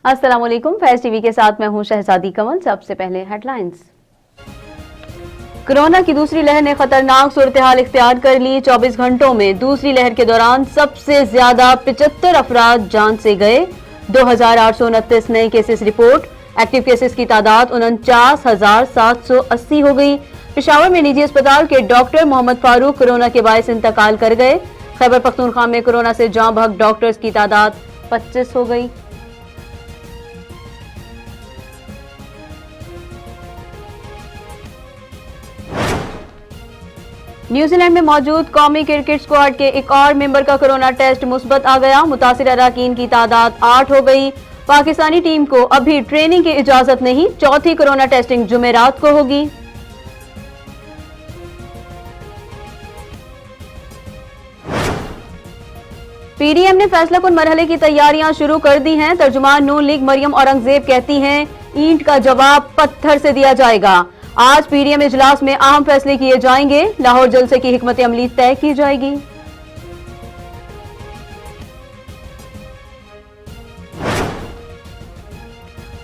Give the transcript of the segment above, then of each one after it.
अस्सलाम वालेकुम। फैज़ टीवी के साथ मैं हूं शहजादी कमल। सबसे पहले हेडलाइंस। कोरोना की दूसरी लहर ने खतरनाक सूरत-ए-हाल इख्तियार कर ली। 24 घंटों में दूसरी लहर के दौरान सबसे ज्यादा 75 अफराद जान से गए। 2829 नए केसेस रिपोर्ट। एक्टिव केसेस की तादाद 49,780 हो गई। पेशावर में निजी अस्पताल के डॉक्टर मोहम्मद फारूक कोरोना के बायस इंतकाल कर गए। खैबर पख्तूनख्वा में कोरोना से जाँ बहक डॉक्टर्स की तादाद 25 हो गई। न्यूजीलैंड में मौजूद कौमी क्रिकेट स्क्वाड के एक और मेंबर का कोरोना टेस्ट मुस्बत आ गया। मुतासिर अरकान की तादाद 8 हो गई। पाकिस्तानी टीम को अभी ट्रेनिंग की इजाजत नहीं। चौथी कोरोना टेस्टिंग जुमेरात को होगी। पीडीएम ने फैसला कुन मरहले की तैयारियां शुरू कर दी हैं। तर्जुमान नून लीग मरियम औरंगजेब कहती हैं ईंट का जवाब पत्थर से दिया जाएगा। आज पीडीएम इजलास में अहम फैसले किए जाएंगे। लाहौर जलसे की हिकमत अमली तय की जाएगी।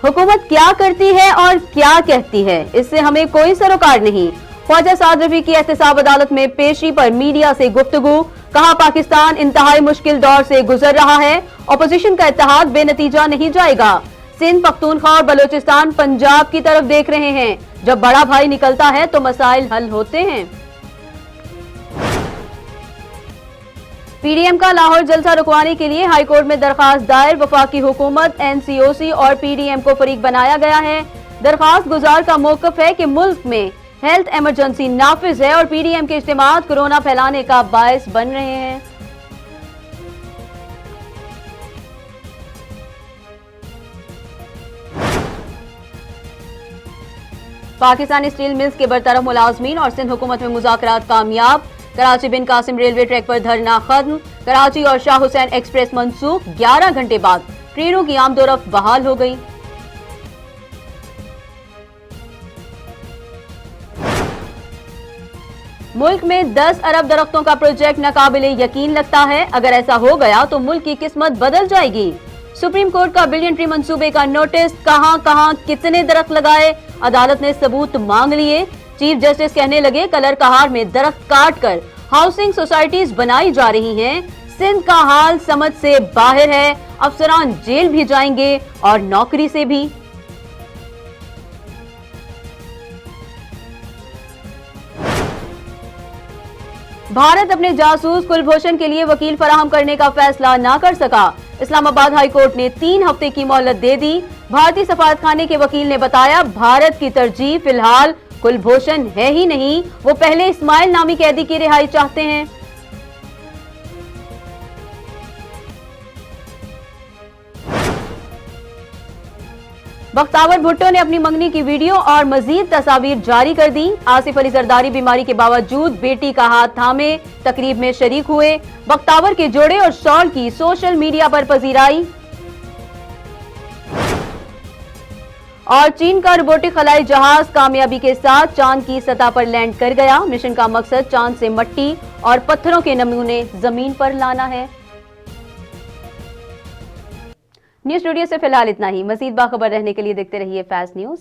हुकूमत क्या करती है और क्या कहती है, इससे हमें कोई सरोकार नहीं। ख्वाजा साद रफी की एहतसाब अदालत में पेशी पर मीडिया से गुफ्तगू। कहा पाकिस्तान इंतहाई मुश्किल दौर से गुजर रहा है। अपोजिशन का इत्तेहाद बेनतीजा नहीं जाएगा। सिंध, पख्तूनख्वा और बलोचिस्तान पंजाब की तरफ देख रहे हैं। जब बड़ा भाई निकलता है तो मसाइल हल होते हैं। पीडीएम का लाहौर जलसा रुकवाने के लिए हाईकोर्ट में दरखास्त दायर। वफाकी हुकूमत, एनसीओसी और पीडीएम को फरीक बनाया गया है। दरखास्त गुजार का मौकफ है कि मुल्क में हेल्थ इमरजेंसी नाफिज है और पीडीएम के इज्तिमात कोरोना फैलाने का बायस बन रहे हैं। पाकिस्तानी स्टील मिल्स के बरतरफ मुलाजमीन और सिंध हुकूमत में मुज़ाकरात कामयाब। कराची बिन कासिम रेलवे ट्रैक पर धरना खत्म। कराची और शाह हुसैन एक्सप्रेस मंसूख। 11 घंटे बाद ट्रेनों की आमदोरफ्त बहाल हो गई। मुल्क में 10 अरब दरख्तों का प्रोजेक्ट नाकाबिले यकीन लगता है। अगर ऐसा हो गया तो मुल्क की किस्मत बदल जाएगी। सुप्रीम कोर्ट का बिलियन ट्री मंसूबे का नोटिस। कहां कितने दरख्त लगाए, अदालत ने सबूत मांग लिए। चीफ जस्टिस कहने लगे कलर कहार में दरख्त काट कर हाउसिंग सोसाइटीज बनाई जा रही हैं। सिंध का हाल समझ से बाहर है। अफसरान जेल भी जाएंगे और नौकरी से भी। भारत अपने जासूस कुलभूषण के लिए वकील फराहम करने का फैसला ना कर सका। इस्लामाबाद हाई कोर्ट ने 3 हफ्ते की मोहलत दे दी। भारतीय सफारतखाने के वकील ने बताया भारत की तरजीह फिलहाल कुलभूषण है ही नहीं, वो पहले इस्माइल नामी कैदी की रिहाई चाहते हैं। बख्तावर भुट्टो ने अपनी मंगनी की वीडियो और मजीद तस्वीर जारी कर दी। आसिफ अली जरदारी बीमारी के बावजूद बेटी का हाथ थामे तकरीब में शरीक हुए। बख्तावर के जोड़े और शॉल की सोशल मीडिया पर पजीराई। और चीन का रोबोटिक खलाई जहाज कामयाबी के साथ चांद की सतह पर लैंड कर गया। मिशन का मकसद चांद से मिट्टी और पत्थरों के नमूने जमीन पर लाना है। न्यूज़ स्टूडियो से फिलहाल इतना ही। मजीद बाखबर रहने के लिए देखते रहिए फैज़ न्यूज़।